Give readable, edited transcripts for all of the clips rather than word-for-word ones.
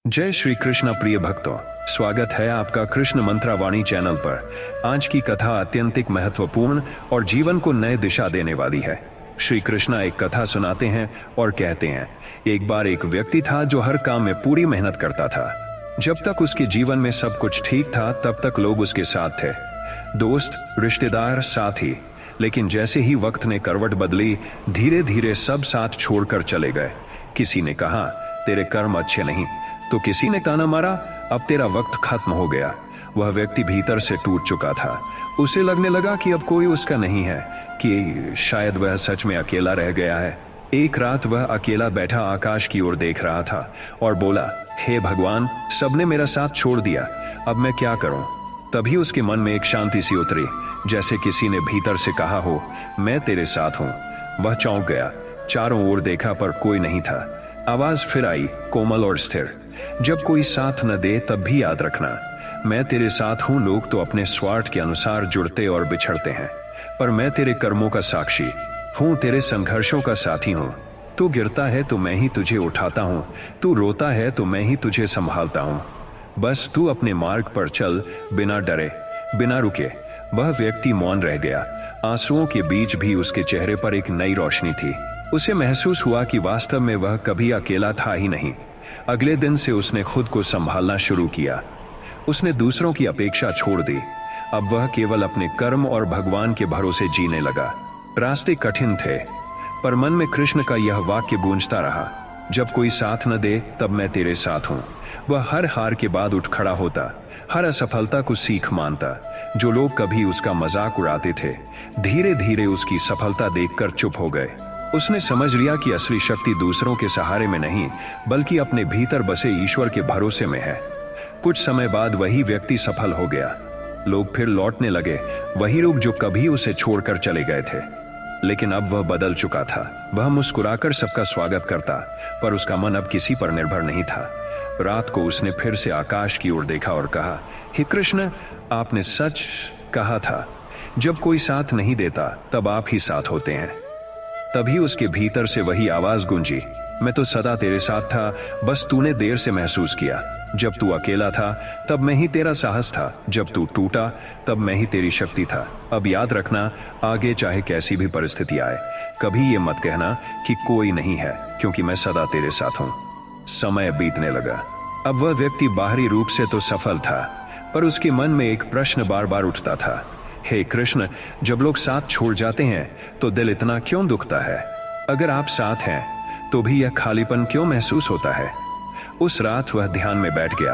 जय श्री कृष्ण प्रिय भक्तों, स्वागत है आपका कृष्ण मंत्रा वाणी चैनल पर। आज की कथा अत्यंतिक महत्वपूर्ण और जीवन को नए दिशा देने वाली है। श्री कृष्ण एक कथा सुनाते हैं और कहते हैं, एक बार एक व्यक्ति था जो हर काम में पूरी मेहनत करता था। जब तक उसके जीवन में सब कुछ ठीक था तब तक लोग उसके साथ थे, दोस्त, रिश्तेदार, साथी। लेकिन जैसे ही वक्त ने करवट बदली, धीरे धीरे सब साथ छोड़कर चले गए। किसी ने कहा तेरे कर्म अच्छे नहीं, तो किसी ने ताना मारा अब तेरा वक्त खत्म हो गया। वह व्यक्ति भीतर से टूट चुका था। उसे लगने लगा कि अब कोई उसका नहीं है, कि शायद वह सच में अकेला रह गया है। एक रात वह अकेला बैठा आकाश की ओर देख रहा था और बोला, हे भगवान, सबने मेरा साथ छोड़ दिया, अब मैं क्या करूं? तभी उसके मन में एक शांति सी उतरी, जैसे किसी ने भीतर से कहा हो, मैं तेरे साथ हूं। वह चौंक गया, चारों ओर देखा पर कोई नहीं था। आवाज फिर आई, कोमल और स्थिर, जब कोई साथ न दे तब भी याद रखना, मैं तेरे साथ हूं। लोग तो अपने स्वार्थ के अनुसार जुड़ते और बिछड़ते हैं, पर मैं तेरे कर्मों का साक्षी हूं, तेरे संघर्षों का साथी हूं। तू गिरता है तो मैं ही तुझे उठाता हूं, तू रोता है तो मैं ही तुझे संभालता हूं। बस तू अपने मार्ग पर चल, बिना डरे, बिना रुके। वह व्यक्ति मौन रह गया। आंसुओं के बीच भी उसके चेहरे पर एक नई रोशनी थी। उसे महसूस हुआ कि वास्तव में वह कभी अकेला था ही नहीं। अगले दिन से उसने खुद को संभालना शुरू किया। उसने दूसरों की अपेक्षा छोड़ दी। अब वह केवल अपने कर्म और भगवान के भरोसे जीने लगा। रास्ते कठिन थे, पर मन में कृष्ण का यह वाक्य गूंजता रहा, जब कोई साथ न दे तब मैं तेरे साथ हूं। वह हर हार के बाद उठ खड़ा होता, हर असफलता को सीख मानता। जो लोग कभी उसका मजाक उड़ाते थे, धीरे धीरे उसकी सफलता देखकर चुप हो गए। उसने समझ लिया कि असली शक्ति दूसरों के सहारे में नहीं, बल्कि अपने भीतर बसे ईश्वर के भरोसे में है। कुछ समय बाद वही व्यक्ति सफल हो गया। लोग फिर लौटने लगे, वही लोग जो कभी उसे छोड़कर चले गए थे। लेकिन अब वह बदल चुका था। वह मुस्कुराकर सबका स्वागत करता, पर उसका मन अब किसी पर निर्भर नहीं था। रात को उसने फिर से आकाश की ओर देखा और कहा, हे कृष्ण, आपने सच कहा था, जब कोई साथ नहीं देता तब आप ही साथ होते हैं। तभी उसके भीतर से वही आवाज गूंजी, मैं तो सदा तेरे साथ था, बस तूने देर से महसूस किया। जब तू अकेला था तब मैं ही तेरा साहस था, जब तू टूटा तब मैं ही तेरी शक्ति था। अब याद रखना, आगे चाहे कैसी भी परिस्थिति आए, कभी ये मत कहना कि कोई नहीं है, क्योंकि मैं सदा तेरे साथ हूं। समय बीतने लगा। अब वह व्यक्ति बाहरी रूप से तो सफल था, पर उसके मन में एक प्रश्न बार बार उठता था, हे कृष्ण, जब लोग साथ छोड़ जाते हैं तो दिल इतना क्यों दुखता है? अगर आप साथ हैं तो भी यह खालीपन क्यों महसूस होता है? उस रात वह ध्यान में बैठ गया।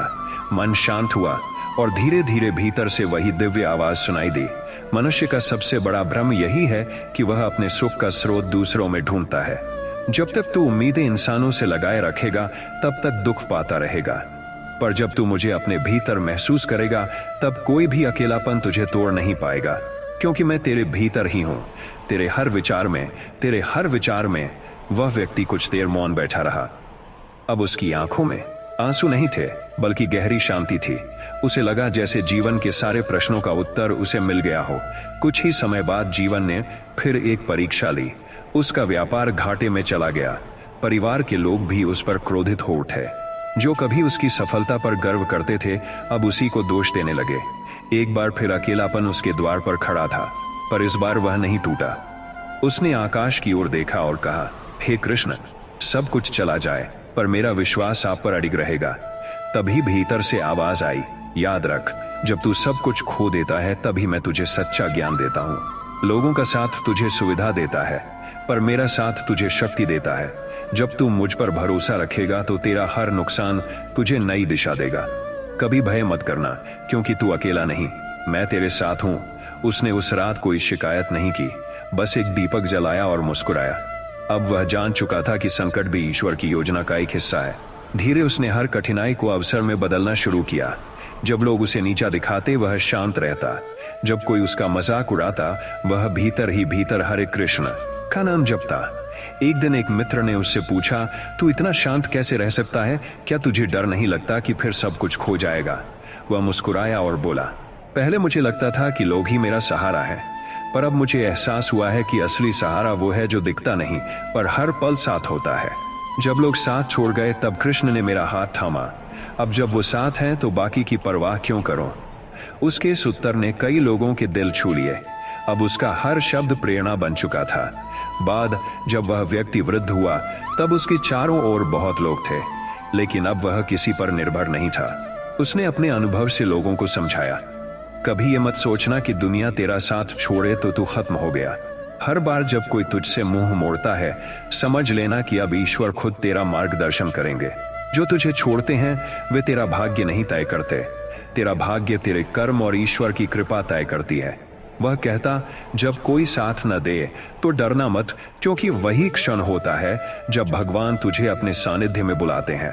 मन शांत हुआ और धीरे धीरे भीतर से वही दिव्य आवाज सुनाई दी, मनुष्य का सबसे बड़ा भ्रम यही है कि वह अपने सुख का स्रोत दूसरों में ढूंढता है। जब तक तू उम्मीदें इंसानों से लगाए रखेगा तब तक दुख पाता रहेगा, पर जब तू मुझे अपने भीतर महसूस करेगा तब कोई भी अकेलापन तुझे तोड़ नहीं पाएगा, क्योंकि मैं तेरे भीतर ही हूं, तेरे हर विचार में, तेरे हर विचार में। वह व्यक्ति कुछ देर मौन बैठा रहा। अब उसकी आंखों में आंसू नहीं थे, बल्कि गहरी शांति थी। उसे लगा जैसे जीवन के सारे प्रश्नों का उत्तर उसे मिल गया हो। कुछ ही समय बाद जीवन ने फिर एक परीक्षा ली। उसका व्यापार घाटे में चला गया। परिवार के लोग भी उस पर क्रोधित हो उठे। जो कभी उसकी सफलता पर गर्व करते थे, अब उसी को दोष देने लगे। एक बार फिर अकेलापन उसके द्वार पर खड़ा था, पर इस बार वह नहीं टूटा। उसने आकाश की ओर देखा और कहा, हे कृष्ण, सब कुछ चला जाए पर मेरा विश्वास आप पर अडिग रहेगा। तभी भीतर से आवाज आई, याद रख, जब तू सब कुछ खो देता है तभी मैं तुझे सच्चा ज्ञान देता हूँ। लोगों का साथ तुझे सुविधा देता है, पर मेरा साथ तुझे शक्ति देता है। जब तू मुझ पर भरोसा रखेगा तो तेरा हर नुकसान तुझे नई दिशा देगा। कभी भय मत करना, क्योंकि तू अकेला नहीं, मैं तेरे साथ हूं। उसने उस रात कोई शिकायत नहीं की, बस एक दीपक जलाया और मुस्कुराया। अब वह जान चुका था कि संकट भी ईश्वर की योजना का एक हिस्सा है। धीरे उसने हर कठिनाई को अवसर में बदलना शुरू किया। जब लोग उसे नीचा दिखाते वह शांत रहता, जब कोई उसका मजाक उड़ाता वह भीतर ही भीतर हरे कृष्ण का नाम जपता। एक दिन एक मित्र ने उससे पूछा, तू इतना शांत कैसे रह सकता है? क्या तुझे डर नहीं लगता कि फिर सब कुछ खो जाएगा? वह मुस्कुराया और बोला, पहले मुझे लगता था कि लोग ही मेरा सहारा है, पर अब मुझे एहसास हुआ है कि असली सहारा वो है जो दिखता नहीं पर हर पल साथ होता है। जब लोग साथ छोड़ गए तब कृष्ण ने मेरा हाथ थामा अब जब वो साथ हैं तो बाकी की परवाह क्यों करो। उसके इस उत्तर ने कई लोगों के दिल छू लिए। अब उसका हर शब्द प्रेरणा बन चुका था। बाद जब वह व्यक्ति वृद्ध हुआ तब उसके चारों ओर बहुत लोग थे, लेकिन अब वह किसी पर निर्भर नहीं था। उसने अपने अनुभव से लोगों को समझाया, कभी ये मत सोचना कि दुनिया तेरा साथ छोड़े तो तू खत्म हो गया। हर बार जब कोई तुझसे मुंह मोड़ता है, समझ लेना कि अब ईश्वर खुद तेरा मार्गदर्शन करेंगे। जो तुझे छोड़ते हैं वे तेरा भाग्य नहीं तय करते, तेरा भाग्य तेरे कर्म और ईश्वर की कृपा तय करती है। वह कहता, जब कोई साथ न दे तो डरना मत, क्योंकि वही क्षण होता है जब भगवान तुझे अपने सानिध्य में बुलाते हैं।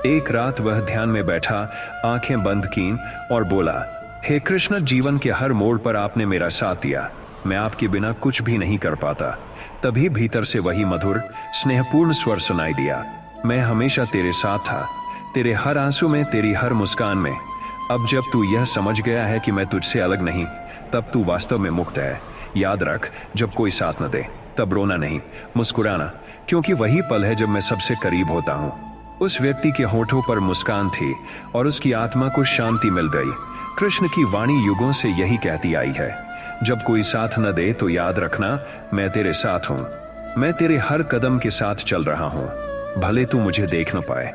एक रात वह ध्यान में बैठा, आंखें बंद कीं और बोला, हे कृष्ण, जीवन के हर मोड़ पर आपने मेरा साथ दिया। मैं आपके बिना कुछ भी नहीं कर पाता। तभी भीतर से वही मधुर स्नेहपूर्ण स्वर सुनाई दिया, मैं हमेशा तेरे साथ था, तेरे हर आंसू में, तेरी हर मुस्कान में। अब जब तू यह समझ गया है कि मैं तुझसे अलग नहीं, तब तू वास्तव में मुक्त है। याद रख, जब कोई साथ न दे तब रोना नहीं, मुस्कुराना, क्योंकि वही पल है जब मैं सबसे करीब होता हूँ। उस व्यक्ति के होठों पर मुस्कान थी और उसकी आत्मा को शांति मिल गई। कृष्ण की वाणी युगों से यही कहती आई है, जब कोई साथ न दे तो याद रखना, मैं तेरे साथ हूँ। मैं तेरे हर कदम के साथ चल रहा हूँ, भले तू मुझे देख न पाए।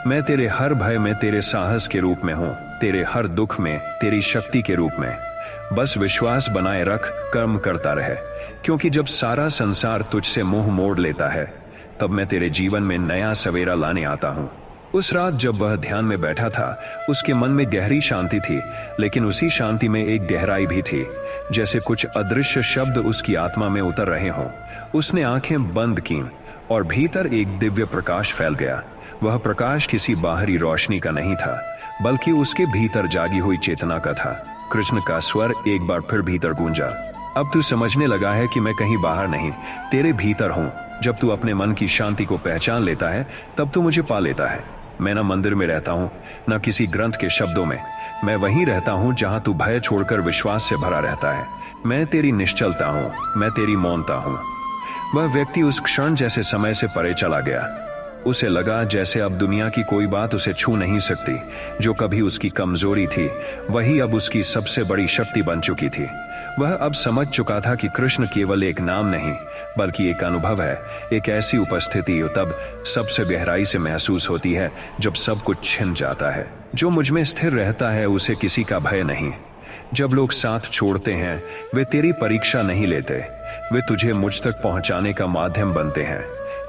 मैं तेरे हर भय में तेरे साहस के रूप में हूँ, तेरे हर दुख में तेरी शक्ति के रूप में। बस विश्वास बनाए रख, कर्म करता रहे, क्योंकि जब सारा संसार तुझसे मुंह मोड़ लेता है तब मैं तेरे जीवन में नया सवेरा लाने आता हूँ। उस रात जब वह ध्यान में बैठा था, उसके मन में गहरी शांति थी, लेकिन उसी शांति में एक गहराई भी थी, जैसे कुछ अदृश्य शब्द उसकी आत्मा में उतर रहे हों। उसने आंखें बंद कीं और भीतर एक दिव्य प्रकाश फैल गया। वह प्रकाश किसी बाहरी रोशनी का नहीं था, बल्कि उसके भीतर जागी हुई चेतना का था। कृष्ण का स्वर एक बार फिर भीतर गूंजा, अब तू समझने लगा है कि मैं कहीं बाहर नहीं, तेरे भीतर हूँ। जब तू अपने मन की शांति को पहचान लेता है तब तू मुझे पा लेता है। मैं न मंदिर में रहता हूँ, न किसी ग्रंथ के शब्दों में, मैं वहीं रहता हूँ जहाँ तू भय छोड़कर विश्वास से भरा रहता है। मैं तेरी निश्चलता हूँ, मैं तेरी मौनता हूँ। वह व्यक्ति उस क्षण जैसे समय से परे चला गया। उसे लगा जैसे अब दुनिया की कोई बात उसे छू नहीं सकती। जो कभी उसकी कमजोरी थी, वही अब उसकी सबसे बड़ी शक्ति बन चुकी थी। वह अब समझ चुका था कि कृष्ण केवल एक नाम नहीं, बल्कि एक अनुभव है, एक ऐसी उपस्थिति तब सबसे गहराई से महसूस होती है जब सब कुछ छिन जाता है। जो मुझ में स्थिर रहता है उसे किसी का भय नहीं। जब लोग साथ छोड़ते हैं, वे तेरी परीक्षा नहीं लेते, वे तुझे मुझ तक पहुंचाने का माध्यम बनते हैं।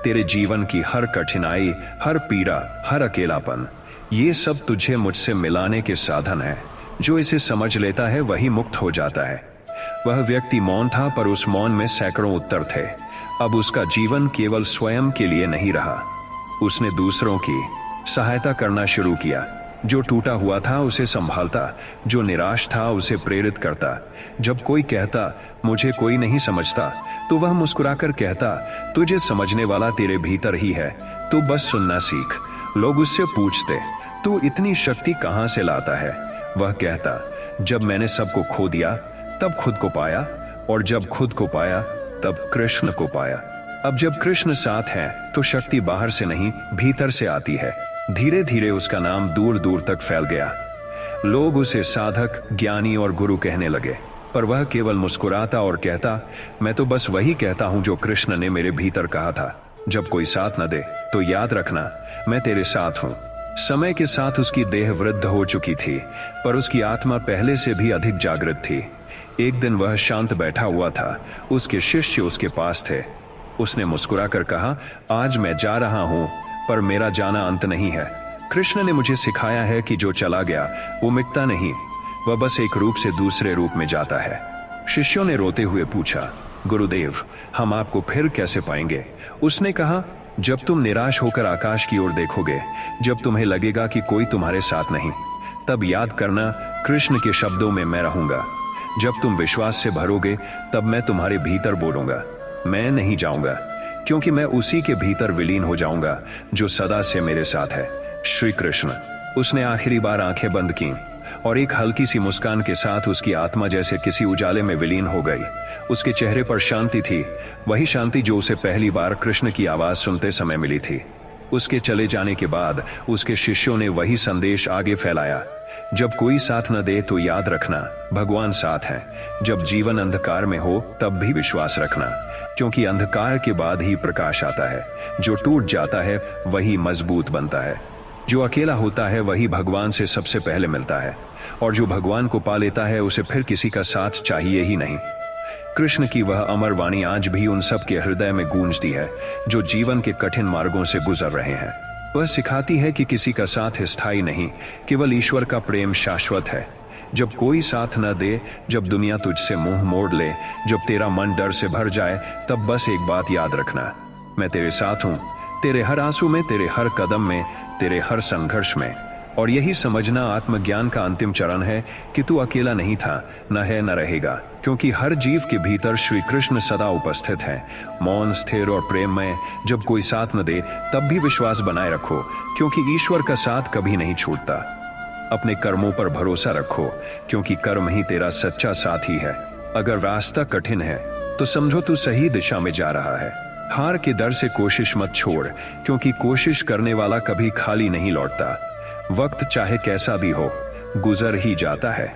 तेरे जीवन की हर कठिनाई, हर पीड़ा, हर अकेलापन, ये सब तुझे मुझसे मिलाने के साधन है। जो इसे समझ लेता है वही मुक्त हो जाता है। वह व्यक्ति मौन था, पर उस मौन में सैकड़ों उत्तर थे। अब उसका जीवन केवल स्वयं के लिए नहीं रहा, उसने दूसरों की सहायता करना शुरू किया। जो टूटा हुआ था उसे संभालता, जो निराश था उसे प्रेरित करता। जब कोई कहता मुझे कोई नहीं समझता, तो वह मुस्कुराकर कहता तुझे समझने वाला तेरे भीतर ही है, तू बस सुनना सीख। लोग उससे पूछते तू इतनी शक्ति कहाँ से लाता है? वह कहता जब मैंने सबको खो दिया तब खुद को पाया, और जब खुद को पाया तब कृष्ण को पाया। अब जब कृष्ण साथ है तो शक्ति बाहर से नहीं, भीतर से आती है। धीरे धीरे उसका नाम दूर दूर तक फैल गया। लोग उसे साधक, ज्ञानी और गुरु कहने लगे, पर वह केवल मुस्कुराता और कहता मैं तो बस वही कहता हूं जो कृष्ण ने मेरे भीतर कहा था। जब कोई साथ न दे तो याद रखना, मैं तेरे साथ हूं। समय के साथ उसकी देह वृद्ध हो चुकी थी, पर उसकी आत्मा पहले से भी अधिक जागृत थी। एक दिन वह शांत बैठा हुआ था, उसके शिष्य उसके पास थे। उसने मुस्कुराकर कहा आज मैं जा रहा हूं, पर मेरा जाना अंत नहीं है। कृष्ण ने मुझे सिखाया है कि जो चला गया वो मिटता नहीं, वह बस एक रूप से दूसरे रूप में जाता है। शिष्यों ने रोते हुए पूछा गुरुदेव, हम आपको फिर कैसे पाएंगे? उसने कहा जब तुम निराश होकर आकाश की ओर देखोगे, जब तुम्हें लगेगा कि कोई तुम्हारे साथ नहीं, तब याद करना कृष्ण के शब्दों में मैं रहूंगा। जब तुम विश्वास से भरोगे तब मैं तुम्हारे भीतर बोलूंगा, मैं नहीं जाऊंगा, क्योंकि मैं उसी के भीतर विलीन हो जाऊंगा जो सदा से मेरे साथ है। श्री कृष्ण। उसने आखिरी बार आंखें बंद की और एक हल्की सी मुस्कान के साथ उसकी आत्मा जैसे किसी उजाले में विलीन हो गई। उसके चेहरे पर शांति थी, वही शांति जो उसे पहली बार कृष्ण की आवाज सुनते समय मिली थी। उसके चले जाने के बाद उसके शिष्यों ने वही संदेश आगे फैलाया। जब कोई साथ न दे तो याद रखना, भगवान साथ है। जब जीवन अंधकार में हो तब भी विश्वास रखना, क्योंकि अंधकार के बाद ही प्रकाश आता है। जो टूट जाता है वही मजबूत बनता है। जो अकेला होता है वही भगवान से सबसे पहले मिलता है, और जो भगवान को पा लेता है उसे फिर किसी का साथ चाहिए ही नहीं। कृष्ण की वह अमर वाणी आज भी उन सब के हृदय में गूंजती है जो जीवन के कठिन मार्गों से गुजर रहे हैं। वह सिखाती है कि किसी का साथ स्थायी नहीं, केवल ईश्वर का प्रेम शाश्वत है। जब कोई साथ न दे, जब दुनिया तुझसे मुंह मोड़ ले, जब तेरा मन डर से भर जाए, तब बस एक बात याद रखना, मैं तेरे साथ हूं, तेरे हर आंसू में, तेरे हर कदम में, तेरे हर संघर्ष में। और यही समझना आत्मज्ञान का अंतिम चरण है कि तू अकेला नहीं था, न है, न रहेगा, क्योंकि हर जीव के भीतर श्री कृष्ण सदा उपस्थित है, मौन, स्थिर और प्रेममय। जब कोई साथ न दे तब भी विश्वास बनाए रखो, क्योंकि ईश्वर का साथ कभी नहीं छूटता। अपने कर्मों पर भरोसा रखो, क्योंकि कर्म ही तेरा सच्चा साथी है। अगर रास्ता कठिन है तो समझो तू सही दिशा में जा रहा है। हार के डर से कोशिश मत छोड़, क्योंकि कोशिश करने वाला कभी खाली नहीं लौटता। वक्त चाहे कैसा भी हो, गुजर ही जाता है।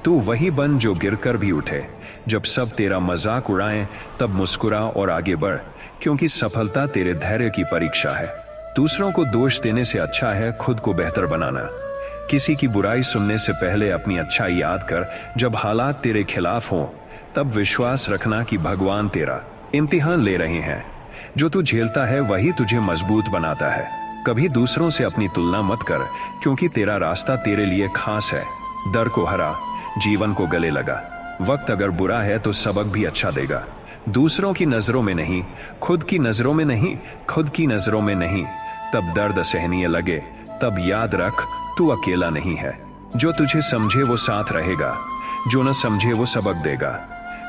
तू वही बन जो गिरकर भी उठे। जब सब तेरा मजाक उड़ाएं तब मुस्कुरा और आगे बढ़, क्योंकि सफलता तेरे धैर्य की परीक्षा है। दूसरों को दोष देने से अच्छा है खुद को बेहतर बनाना। किसी की बुराई सुनने से पहले अपनी अच्छाई याद कर। जब हालात तेरे खिलाफ हों तब विश्वास रखना कि भगवान तेरा इम्तिहान ले रहे हैं। जो तू झेलता है वही तुझे मजबूत बनाता है। कभी दूसरों से अपनी तुलना मत कर, क्योंकि तेरा रास्ता तेरे लिए खास है। डर को हरा, जीवन को गले लगा। वक्त अगर बुरा है तो सबक भी अच्छा देगा। दूसरों की नजरों में नहीं, खुद की नजरों में नहीं, खुद की नजरों में नहीं। तब दर्द सहनीय लगे, तब याद रख तू अकेला नहीं है। जो तुझे समझे वो साथ रहेगा, जो न समझे वो सबक देगा।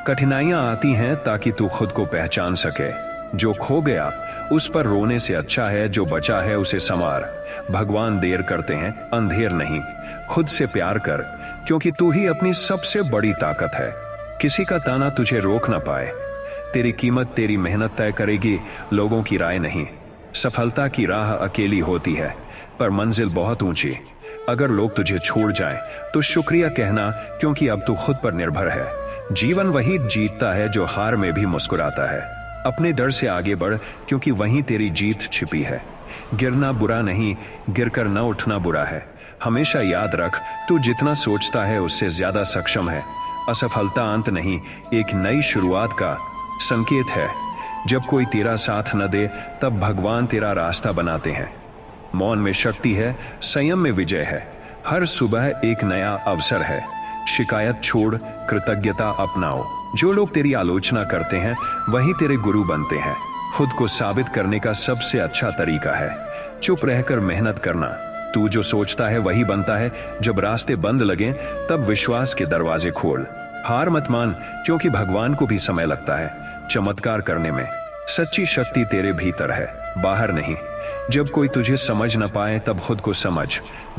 कठिनाइयां आती हैं ताकि तू खुद को पहचान सके। जो खो गया उस पर रोने से अच्छा है जो बचा है उसे संवार। भगवान देर करते हैं, अंधेर नहीं। खुद से प्यार कर, क्योंकि तू ही अपनी सबसे बड़ी ताकत है। किसी का ताना तुझे रोक ना पाए। तेरी कीमत तेरी मेहनत तय करेगी, लोगों की राय नहीं। सफलता की राह अकेली होती है, पर मंजिल बहुत ऊंची। अगर लोग तुझे छोड़ जाएं, तो शुक्रिया कहना, क्योंकि अब तू खुद पर निर्भर है। जीवन वही जीतता है जो हार में भी मुस्कुराता है। अपने डर से आगे बढ़, क्योंकि वहीं तेरी जीत छिपी है। गिरना बुरा नहीं, गिरकर न उठना बुरा है। हमेशा याद रख, तू जितना सोचता है उससे ज्यादा सक्षम है। असफलता अंत नहीं, एक नई शुरुआत का संकेत है। जब कोई तेरा साथ न दे तब भगवान तेरा रास्ता बनाते हैं। मौन में शक्ति है, संयम में विजय है। हर सुबह एक नया अवसर है। शिकायत छोड़, कृतज्ञता अपनाओ। जो लोग तेरी आलोचना करते हैं वही तेरे गुरु बनते हैं। खुद को साबित करने का सबसे अच्छा तरीका है चुप रहकर मेहनत करना। तू जो सोचता है वही बनता है। जब रास्ते बंद लगे तब विश्वास के दरवाजे खोल। हार मत मान, क्योंकि भगवान को भी समय लगता है चमत्कार करने में। सच्ची शक्ति तेरे भीतर है, बाहर नहीं। जब कोई तुझे समझ न पाए तब खुद को समझ।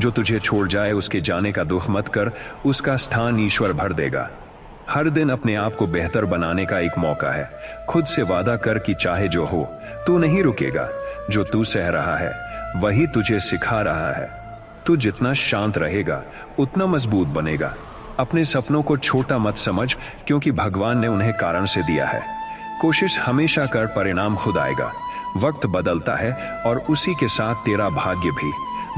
जो तुझे छोड़ जाए उसके जाने का दुख मत कर, उसका स्थान ईश्वर भर देगा। हर दिन अपने आप को बेहतर बनाने का एक मौका है। खुद से वादा कर कि चाहे जो हो, तू नहीं रुकेगा। जो तू सह रहा है वही तुझे सिखा रहा है। तू जितना शांत रहेगा उतना मजबूत बनेगा। अपने सपनों को छोटा मत समझ, क्योंकि भगवान ने उन्हें कारण से दिया है। कोशिश हमेशा कर, परिणाम खुद आएगा। वक्त बदलता है और उसी के साथ तेरा भाग्य भी।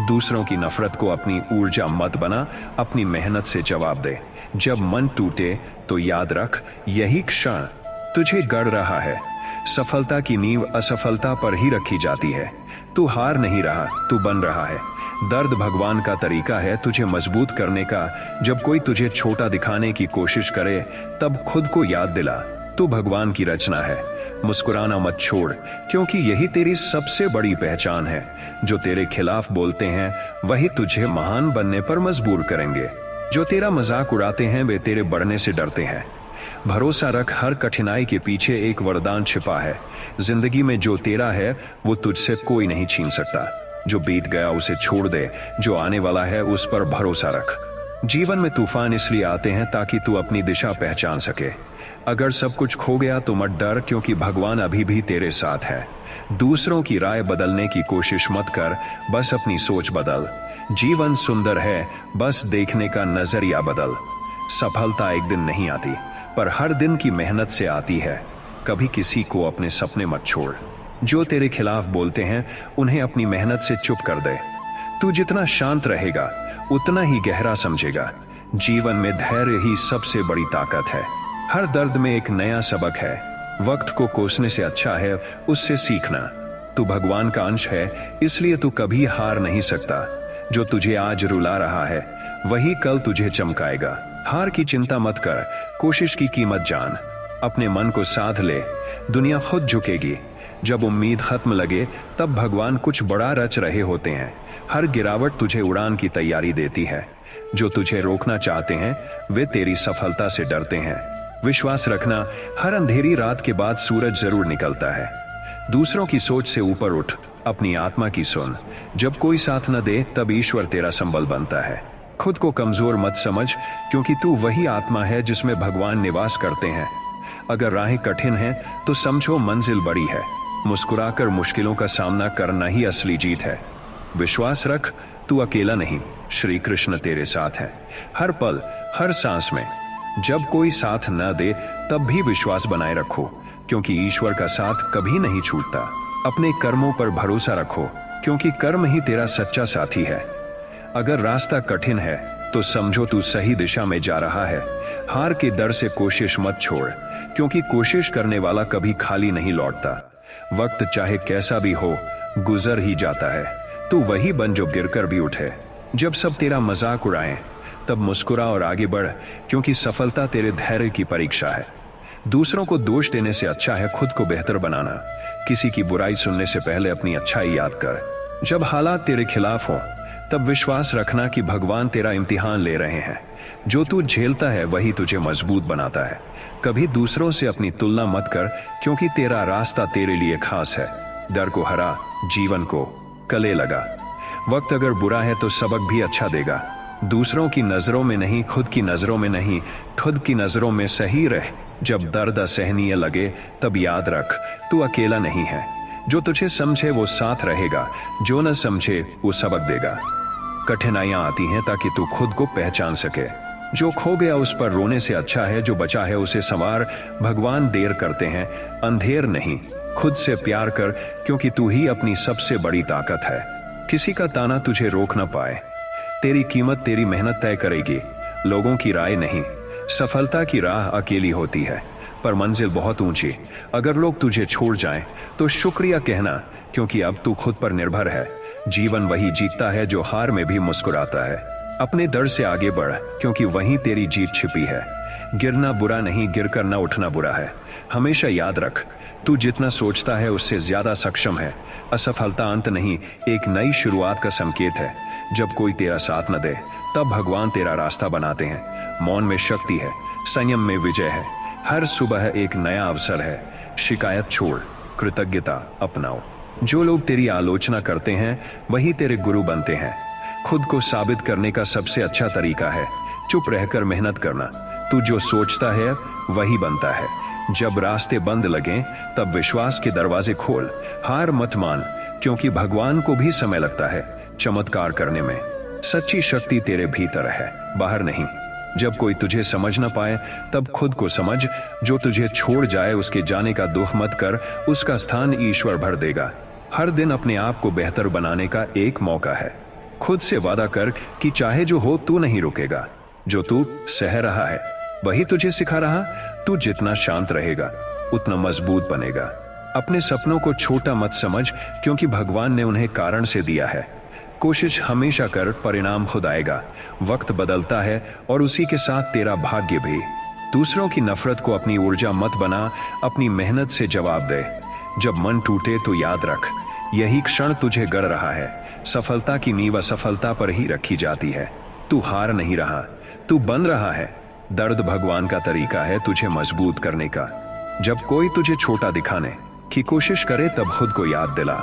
दूसरों की नफरत को अपनी ऊर्जा मत बना, अपनी मेहनत से जवाब दे। जब मन टूटे तो याद रख, यही क्षण तुझे गढ़ रहा है। सफलता की नींव असफलता पर ही रखी जाती है। तू हार नहीं रहा, तू बन रहा है। दर्द भगवान का तरीका है तुझे मजबूत करने का। जब कोई तुझे छोटा दिखाने की कोशिश करे तब खुद को याद दिला, तू भगवान की रचना है। मुस्कुराना मत छोड़, क्योंकि यही तेरी सबसे बड़ी पहचान है। जो तेरे खिलाफ बोलते हैं वही तुझे महान बनने पर मजबूर करेंगे। जो तेरा मजाक उड़ाते हैं वे तेरे बढ़ने से डरते हैं। भरोसा रख, हर कठिनाई के पीछे एक वरदान छिपा है। जिंदगी में जो तेरा है वो तुझसे कोई नहीं छीन सकता। जो बीत गया उसे छोड़ दे, जो आने वाला है उस पर भरोसा रख। जीवन में तूफान इसलिए आते हैं ताकि तू अपनी दिशा पहचान सके। अगर सब कुछ खो गया तो मत डर, क्योंकि भगवान अभी भी तेरे साथ है। दूसरों की राय बदलने की कोशिश मत कर, बस अपनी सोच बदल। जीवन सुंदर है, बस देखने का नजरिया बदल। सफलता एक दिन नहीं आती, पर हर दिन की मेहनत से आती है। कभी किसी को अपने सपने मत छोड़। जो तेरे खिलाफ बोलते हैं उन्हें अपनी मेहनत से चुप कर दे। तू जितना शांत रहेगा उतना ही गहरा समझेगा। जीवन में धैर्य ही सबसे बड़ी ताकत है। हर दर्द में एक नया सबक है। वक्त को कोसने से अच्छा है उससे सीखना। तू भगवान का अंश है, इसलिए तू कभी हार नहीं सकता। जो तुझे आज रुला रहा है वही कल तुझे चमकाएगा। हार की चिंता मत कर, कोशिश की कीमत जान। अपने मन को साध ले, दुनिया खुद झुकेगी। जब उम्मीद खत्म लगे तब भगवान कुछ बड़ा रच रहे होते हैं। हर गिरावट तुझे उड़ान की तैयारी देती है। जो तुझे रोकना चाहते हैं वे तेरी सफलता से डरते हैं। विश्वास रखना, हर अंधेरी रात के बाद सूरज जरूर निकलता है। दूसरों की सोच से ऊपर उठ, अपनी आत्मा की सुन। जब कोई साथ न दे तब ईश्वर तेरा संबल बनता है। खुद को कमजोर मत समझ, क्योंकि तू वही आत्मा है जिसमें भगवान निवास करते हैं। अगर राहें कठिन हैं तो समझो मंजिल बड़ी है। मुस्कुराकर मुश्किलों का सामना करना ही असली जीत है। विश्वास रख, तू अकेला नहीं, श्री कृष्ण तेरे साथ है। हर पल, हर सांस में। जब कोई साथ न दे तब भी विश्वास बनाए रखो, क्योंकि ईश्वर का साथ कभी नहीं छूटता। अपने कर्मों पर भरोसा रखो, क्योंकि कर्म ही तेरा सच्चा साथी है। अगर रास्ता कठिन है तो समझो तू सही दिशा में जा रहा है। हार के डर से कोशिश मत छोड़, क्योंकि कोशिश करने वाला कभी खाली नहीं लौटता। वक्त चाहे कैसा भी हो, गुजर ही जाता है। तू वही बन जो गिरकर भी उठे। जब सब तेरा मजाक उड़ाएं तब मुस्कुरा और आगे बढ़, क्योंकि सफलता तेरे धैर्य की परीक्षा है। दूसरों को दोष देने से अच्छा है खुद को बेहतर बनाना। किसी की बुराई सुनने से पहले अपनी अच्छाई याद कर। जब हालात तेरे खिलाफ हो तब विश्वास रखना कि भगवान तेरा इम्तिहान ले रहे हैं। जो तू झेलता है वही तुझे मजबूत बनाता है। कभी दूसरों से अपनी तुलना मत कर, क्योंकि तेरा रास्ता तेरे लिए खास है। डर को हरा, जीवन को गले लगा। वक्त अगर बुरा है तो सबक भी अच्छा देगा। दूसरों की नजरों में नहीं, खुद की नजरों में नहीं, खुद की नजरों में सही रह। जब दर्द असहनीय लगे तब याद रख, तू अकेला नहीं है। जो तुझे समझे वो साथ रहेगा, जो न समझे वो सबक देगा। कठिनाइयां आती हैं ताकि तू खुद को पहचान सके। जो खो गया उस पर रोने से अच्छा है जो बचा है उसे संवार। भगवान देर करते हैं, अंधेर नहीं। खुद से प्यार कर, क्योंकि तू ही अपनी सबसे बड़ी ताकत है। किसी का ताना तुझे रोक न पाए। तेरी कीमत तेरी मेहनत तय करेगी, लोगों की राय नहीं। सफलता की राह अकेली होती है, पर मंजिल बहुत ऊंची। अगर लोग तुझे छोड़ जाएं तो शुक्रिया कहना, क्योंकि अब तू खुद पर निर्भर है। जीवन वही जीतता है जो हार में भी मुस्कुराता है। अपने डर से आगे बढ़, क्योंकि वहीं तेरी जीत छिपी है। गिरना बुरा नहीं, गिरकर न उठना बुरा है। हमेशा याद रख, तू जितना सोचता है उससे ज्यादा सक्षम है। असफलता अंत नहीं, एक नई शुरुआत का संकेत है। जब कोई तेरा साथ न दे तब भगवान तेरा रास्ता बनाते हैं। मौन में शक्ति है, संयम में विजय है। हर सुबह एक नया अवसर है। शिकायत छोड़, कृतज्ञता अपनाओ। जो लोग तेरी आलोचना करते हैं वही तेरे गुरु बनते हैं। खुद को साबित करने का सबसे अच्छा तरीका है चुप रहकर मेहनत करना। तू जो सोचता है वही बनता है। जब रास्ते बंद लगें तब विश्वास के दरवाजे खोल। हार मत मान, क्योंकि भगवान को भी समय लगता है चमत्कार करने में। सच्ची शक्ति तेरे भीतर है, बाहर नहीं। जब कोई तुझे समझ न पाए तब खुद को समझ। जो तुझे छोड़ जाए उसके जाने का दुख मत कर, उसका स्थान ईश्वर भर देगा। हर दिन अपने आप को बेहतर बनाने का एक मौका है। खुद से वादा कर कि चाहे जो हो तू नहीं रुकेगा। जो तू सह रहा है वही तुझे सिखा रहा। तू जितना शांत रहेगा उतना मजबूत बनेगा। अपने सपनों को छोटा मत समझ, क्योंकि भगवान ने उन्हें कारण से दिया है। कोशिश हमेशा कर, परिणाम खुद आएगा। वक्त बदलता है और उसी के साथ तेरा भाग्य भी। दूसरों की नफरत को अपनी ऊर्जा मत बना, अपनी मेहनत से जवाब दे। जब मन टूटे तो याद रख, यही क्षण तुझे गढ़ रहा है। सफलता की नींव असफलता पर ही रखी जाती है। तू हार नहीं रहा, तू बन रहा है। दर्द भगवान का तरीका है तुझे मजबूत करने का। जब कोई तुझे छोटा दिखाने की कोशिश करे तब खुद को याद दिला,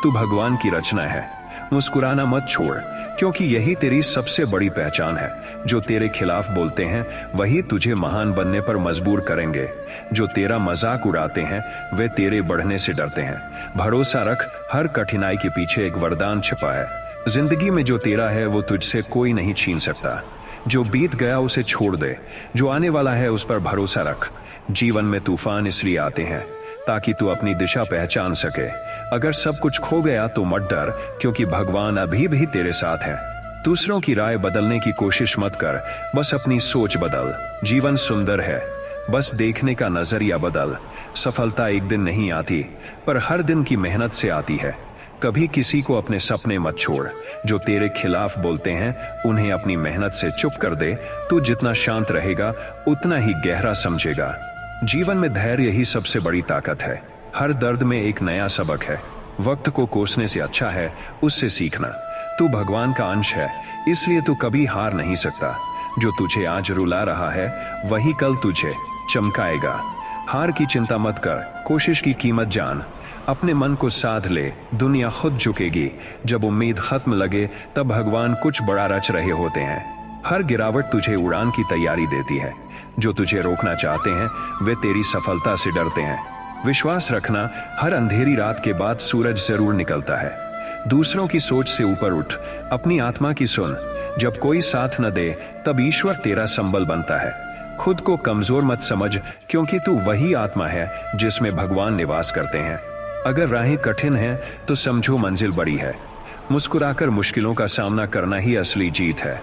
तू भगवान की रचना है। मुस्कुराना मत छोड़, क्योंकि यही तेरी सबसे बड़ी पहचान है। जो तेरे खिलाफ बोलते हैं वही तुझे महान बनने पर मजबूर करेंगे। जो तेरा मजाक उड़ाते हैं वे तेरे बढ़ने से डरते हैं। भरोसा रख, हर कठिनाई के पीछे एक वरदान छिपा है। जिंदगी में जो तेरा है वो तुझसे कोई नहीं छीन सकता। जो बीत गया उसे छोड़ दे, जो आने वाला है उस पर भरोसा रख। जीवन में तूफान इसलिए आते हैं ताकि तू अपनी दिशा पहचान सके। अगर सब कुछ खो गया तो मत डर, क्योंकि भगवान अभी भी तेरे साथ है। दूसरों की राय बदलने की कोशिश मत कर, बस अपनी सोच बदल। जीवन सुंदर है, बस देखने का नजरिया बदल। सफलता एक दिन नहीं आती, पर हर दिन की मेहनत से आती है। कभी किसी को अपने सपने मत छोड़। जो तेरे खिलाफ बोलते हैं उन्हें अपनी मेहनत से चुप कर दे। तू जितना शांत रहेगा उतना ही गहरा समझेगा। जीवन में धैर्य ही सबसे बड़ी ताकत है। हर दर्द में एक नया सबक है। वक्त को कोसने से अच्छा है उससे सीखना। तू भगवान का अंश है, इसलिए तू कभी हार नहीं सकता। जो तुझे आज रुला रहा है वही कल तुझे चमकाएगा। हार की चिंता मत कर, कोशिश की कीमत जान। अपने मन को साध ले, दुनिया खुद झुकेगी। जब उम्मीद खत्म लगे तब भगवान कुछ बड़ा रच रहे होते हैं। हर गिरावट तुझे उड़ान की तैयारी देती है। जो तुझे रोकना चाहते हैं वे तेरी सफलता से डरते हैं। विश्वास रखना, हर अंधेरी रात के बाद सूरज जरूर निकलता है। दूसरों की सोच से ऊपर उठ, अपनी आत्मा की सुन। जब कोई साथ न दे तब ईश्वर तेरा संबल बनता है। खुद को कमजोर मत समझ, क्योंकि तू वही आत्मा है जिसमें भगवान निवास करते हैं। अगर राहें कठिन हैं तो समझो मंजिल बड़ी है। मुस्कुराकर मुश्किलों का सामना करना ही असली जीत है।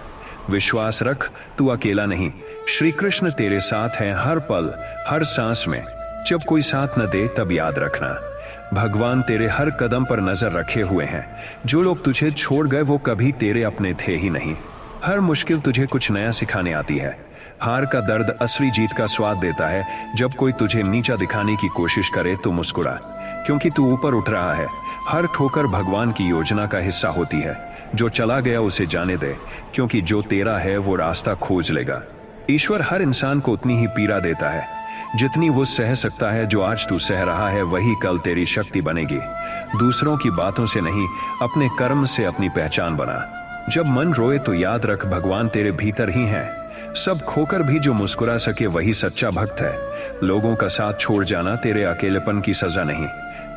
विश्वास रख, तू अकेला नहीं। श्री कृष्ण तेरे साथ हैं हर पल, हर सांस में। जब कोई साथ न दे तब याद रखना, भगवान तेरे हर कदम पर नजर रखे हुए हैं। जो लोग तुझे छोड़ गए वो कभी तेरे अपने थे ही नहीं। हर मुश्किल तुझे कुछ नया सिखाने आती है। हार का दर्द असली जीत का स्वाद देता है। जब कोई तुझे नीचा दिखाने की कोशिश करे तो मुस्कुरा, क्योंकि तू ऊपर उठ रहा है। हर ठोकर भगवान की योजना का हिस्सा होती है। जो चला गया उसे जाने दे, क्योंकि जो तेरा है वो रास्ता खोज लेगा। ईश्वर हर इंसान को उतनी ही पीड़ा देता है जितनी वो सह सकता है। जो आज तू सह रहा है वही कल तेरी शक्ति बनेगी। दूसरों की बातों से नहीं, अपने कर्म से अपनी पहचान बना। जब मन रोए तो याद रख, भगवान तेरे भीतर ही हैं। सब खोकर भी जो मुस्कुरा सके वही सच्चा भक्त है। लोगों का साथ छोड़ जाना तेरे अकेलेपन की सजा नहीं,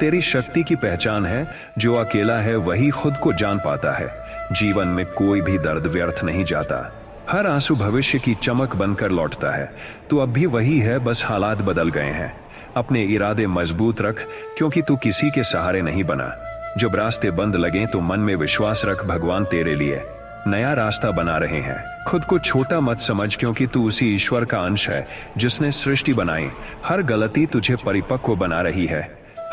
तेरी शक्ति की पहचान है। जो अकेला है वही खुद को जान पाता है। जीवन में कोई भी दर्द व्यर्थ नहीं जाता। हर आंसू भविष्य की चमक बनकर लौटता है। तू अब भी वही है, बस हालात बदल गए हैं। अपने इरादे मजबूत रख, क्योंकि तू किसी के सहारे नहीं बना। जब रास्ते बंद लगे तो मन में विश्वास रख, भगवान तेरे लिए नया रास्ता बना रहे हैं। खुद को छोटा मत समझ, क्योंकि तू उसी ईश्वर का अंश है जिसने सृष्टि बनाई। हर गलती तुझे परिपक्व बना रही है।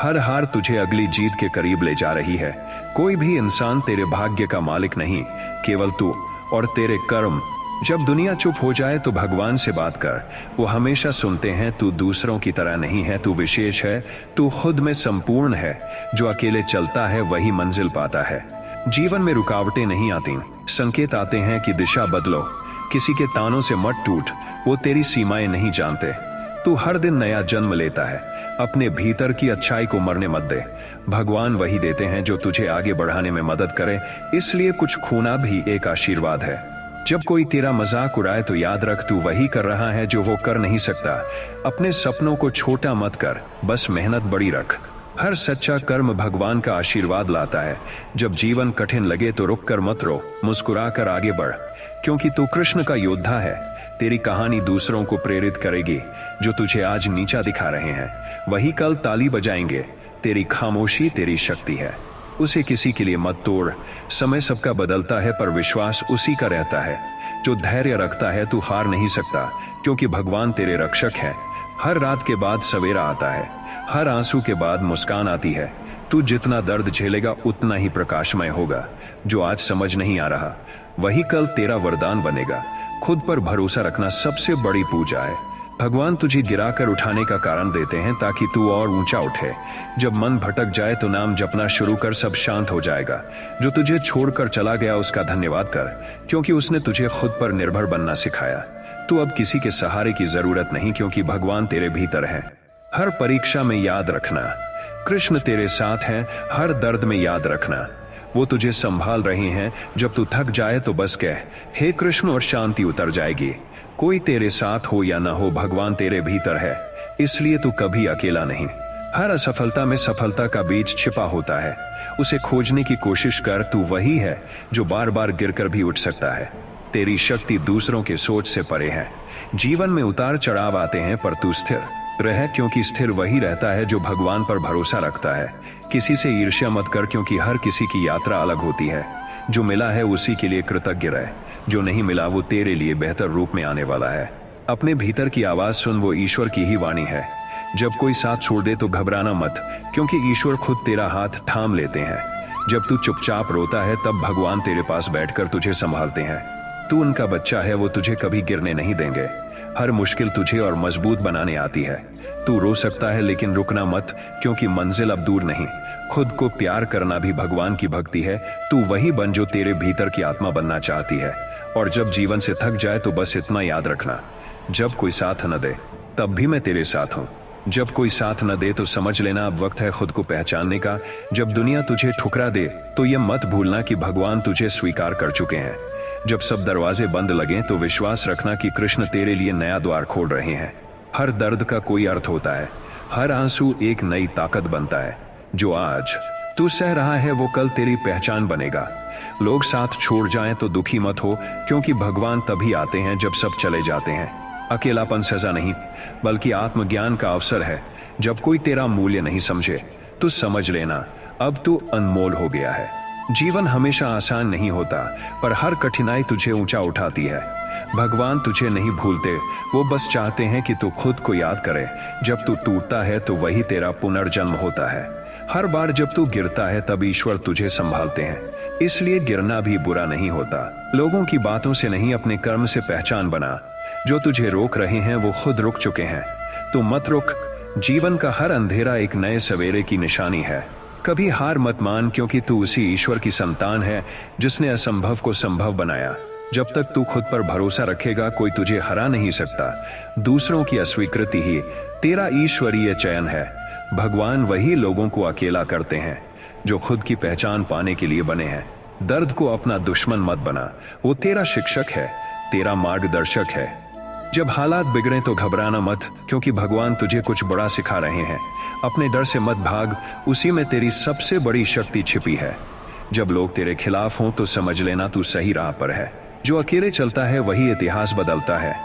हर हार तुझे अगली जीत के करीब ले जा रही है। कोई भी इंसान तेरे भाग्य का मालिक नहीं, केवल तू और तेरे कर्म। जब दुनिया चुप हो जाए तो भगवान से बात कर, वो हमेशा सुनते हैं। तू दूसरों की तरह नहीं है, तू विशेष है। तू खुद में संपूर्ण है। जो अकेले चलता है वही मंजिल पाता है। जीवन में रुकावटें नहीं आती, संकेत आते हैं कि दिशा बदलो। किसी के तानों से मत टूट, वो तेरी सीमाएं नहीं जानते। तू हर दिन नया जन्म लेता है। अपने भीतर की अच्छाई को मरने मत दे। भगवान वही देते हैं जो तुझे आगे बढ़ाने में मदद करे, इसलिए कुछ खोना भी एक आशीर्वाद है। जब कोई तेरा मजाक उड़ाए तो याद रख, तू वही कर रहा है जो वो कर नहीं सकता। अपने सपनों को छोटा मत कर, बस मेहनत बड़ी रख। हर सच्चा कर्म भगवान का आशीर्वाद लाता है। जब जीवन कठिन लगे तो रुक कर मत रो, मुस्कुरा कर आगे बढ़, क्योंकि तू कृष्ण का योद्धा है। तेरी कहानी दूसरों को प्रेरित करेगी। जो तुझे आज नीचा दिखा रहे हैं वही कल ताली बजाएंगे। तेरी खामोशी तेरी शक्ति है, उसे किसी के लिए मत तोड़। समय सबका बदलता है पर विश्वास उसी का रहता है। जो धैर्य रखता है तू हार नहीं सकता, क्योंकि भगवान तेरे रक्षक है। हर रात के बाद सवेरा आता है, हर आंसू के बाद मुस्कान आती है। तू जितना दर्द झेलेगा उतना ही प्रकाशमय होगा। जो आज समझ नहीं आ रहा वही कल तेरा वरदान बनेगा। खुद पर भरोसा रखना सबसे बड़ी पूजा है। भगवान तुझे गिराकर उठाने का कारण देते हैं ताकि तू और ऊंचा उठे। जब मन भटक जाए तो नाम जपना शुरू कर, सब शांत हो जाएगा। जो तुझे छोड़कर चला गया उसका धन्यवाद कर, क्योंकि उसने तुझे खुद पर निर्भर बनना सिखाया। तू अब किसी के सहारे की जरूरत नहीं, क्योंकि भगवान तेरे भीतर है। हर परीक्षा में याद रखना, कृष्ण तेरे साथ हैं। हर दर्द में याद रखना, वो तुझे संभाल रही हैं। जब तू थक जाए तो बस कह, हे कृष्ण, और शांति उतर जाएगी। कोई तेरे साथ हो या ना हो, भगवान तेरे भीतर है, इसलिए तू कभी अकेला नहीं। हर असफलता में सफलता का बीज छिपा होता है, उसे खोजने की कोशिश कर। तू वही है जो बार बार गिरकर भी उठ सकता है। तेरी शक्ति दूसरों के सोच से परे है। जीवन में उतार चढ़ाव आते हैं, पर तू स्थिर रह, क्योंकि स्थिर वही रहता है जो भगवान पर भरोसा रखता है। किसी से ईर्ष्या मत कर, क्योंकि हर किसी की यात्रा अलग होती है। जो मिला है उसी के लिए कृतज्ञ रह, जो नहीं मिला वो तेरे लिए बेहतर रूप में आने वाला है। अपने भीतर की आवाज सुन, वो ईश्वर की ही वाणी है। जब कोई साथ छोड़ दे तो घबराना मत, क्योंकि ईश्वर खुद तेरा हाथ थाम लेते हैं। जब तू चुपचाप रोता है तब भगवान तेरे पास बैठकर तुझे संभालते हैं। तू उनका बच्चा है, वो तुझे कभी गिरने नहीं देंगे। हर मुश्किल तुझे और मजबूत बनाने आती है। तू रो सकता है लेकिन रुकना मत, क्योंकि मंजिल अब दूर नहीं। खुद को प्यार करना भी भगवान की भक्ति है। तू वही बन जो तेरे भीतर की आत्मा बनना चाहती है। और जब जीवन से थक जाए तो बस इतना याद रखना, जब कोई साथ न दे तब भी मैं तेरे साथ हूं। जब कोई साथ न दे तो समझ लेना अब वक्त है खुद को पहचानने का। जब दुनिया तुझे ठुकरा दे तो ये मत भूलना कि भगवान तुझे स्वीकार कर चुके हैं। जब सब दरवाजे बंद लगे तो विश्वास रखना कि कृष्ण तेरे लिए नया द्वार खोल रहे हैं। हर दर्द का कोई अर्थ होता है, हर आंसू एक नई ताकत बनता है। जो आज तू सह रहा है वो कल तेरी पहचान बनेगा। लोग साथ छोड़ जाएं तो दुखी मत हो, क्योंकि भगवान तभी आते हैं जब सब चले जाते हैं। अकेलापन सजा नहीं, बल्कि आत्मज्ञान का अवसर है। जब कोई तेरा मूल्य नहीं समझे तो समझ लेना अब तू अनमोल हो गया है। जीवन हमेशा आसान नहीं होता, पर हर कठिनाई तुझे ऊंचा उठाती है। भगवान तुझे नहीं भूलते, वो बस चाहते हैं कि तू खुद को याद करे। जब तू टूटता है तो वही तेरा पुनर्जन्म होता है। हर बार जब तू गिरता है तब ईश्वर तुझे संभालते हैं, इसलिए गिरना भी बुरा नहीं होता। लोगों की बातों से नहीं, अपने कर्म से पहचान बना। जो तुझे रोक रहे हैं वो खुद रुक चुके हैं। तू मत रुक, जीवन का हर अंधेरा एक नए सवेरे की निशानी है। कभी हार मत मान, क्योंकि तू उसी ईश्वर की संतान है जिसने असंभव को संभव बनाया। जब तक तू खुद पर भरोसा रखेगा कोई तुझे हरा नहीं सकता। दूसरों की अस्वीकृति ही तेरा ईश्वरीय चयन है। भगवान वही लोगों को अकेला करते हैं जो खुद की पहचान पाने के लिए बने हैं। दर्द को अपना दुश्मन मत बना, वो तेरा शिक्षक है, तेरा मार्गदर्शक है। जब हालात बिगड़े तो घबराना मत, क्योंकि भगवान तुझे कुछ बड़ा सिखा रहे हैं। अपने डर से मत भाग, उसी में तेरी सबसे बड़ी शक्ति छिपी है। जब लोग तेरे खिलाफ हों तो समझ लेना तू सही राह पर है। जो अकेले चलता है वही इतिहास बदलता है।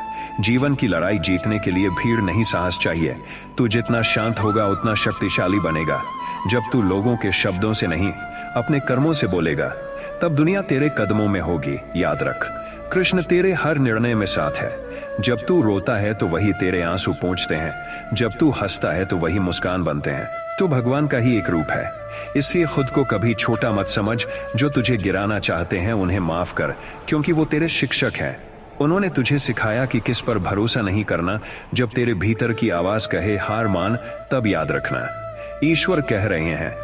जीवन की लड़ाई जीतने के लिए भीड़ नहीं, साहस चाहिए। तू जितना शांत होगा उतना शक्तिशाली बनेगा। जब तू लोगों के शब्दों से नहीं, अपने कर्मों से बोलेगा, तब दुनिया तेरे कदमों में होगी। याद रख, कृष्ण तेरे हर निर्णय में साथ है। जब तू रोता है तो वही तेरे आंसू पोंछते हैं, जब तू हंसता है तो वही मुस्कान बनते हैं। तो भगवान का ही एक रूप है, इसलिए खुद को कभी छोटा मत समझ। जो तुझे गिराना चाहते हैं उन्हें माफ कर, क्योंकि वो तेरे शिक्षक हैं। उन्होंने तुझे सिखाया कि किस पर भरोसा नहीं करना। जब तेरे भीतर की आवाज कहे हार मान, तब याद रखना ईश्वर कह रहे हैं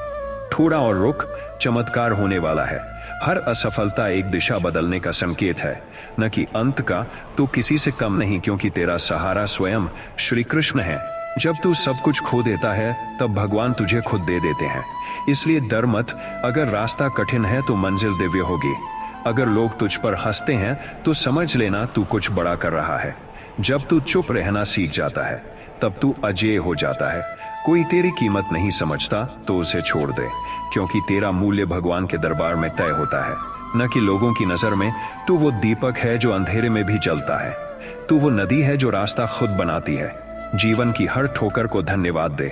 थोड़ा और रुक, चमत्कार होने वाला है। हर असफलता एक दिशा बदलने का संकेत है, न कि अंत का। तू किसी से कम नहीं, क्योंकि तेरा सहारा स्वयं श्री कृष्ण है। जब तू सब कुछ खो देता है तब भगवान तुझे खुद दे देते हैं। इसलिए डर मत, अगर रास्ता कठिन है तो मंजिल दिव्य होगी। अगर लोग तुझ पर हंसते हैं तो समझ लेना तू कुछ बड़ा कर रहा है। जब तू चुप रहना सीख जाता है तब तू अजेय हो जाता है। कोई तेरी कीमत नहीं समझता तो उसे छोड़ दे, क्योंकि तेरा मूल्य भगवान के दरबार में तय होता है, न कि लोगों की नजर में। तू वो दीपक है जो अंधेरे में भी जलता है। तू वो नदी है जो रास्ता खुद बनाती है। जीवन की हर ठोकर को धन्यवाद दे,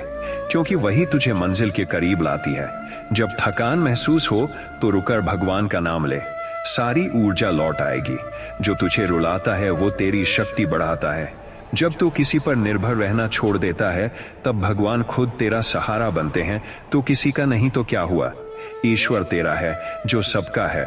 क्योंकि वही तुझे मंजिल के करीब लाती है। जब थकान महसूस हो तो रुकर भगवान का नाम ले, सारी ऊर्जा लौट आएगी। जो तुझे रुलाता है वो तेरी शक्ति बढ़ाता है। जब तू किसी पर निर्भर रहना छोड़ देता है तब भगवान खुद तेरा सहारा बनते हैं। तू किसी का नहीं तो क्या हुआ, ईश्वर तेरा है जो सबका है।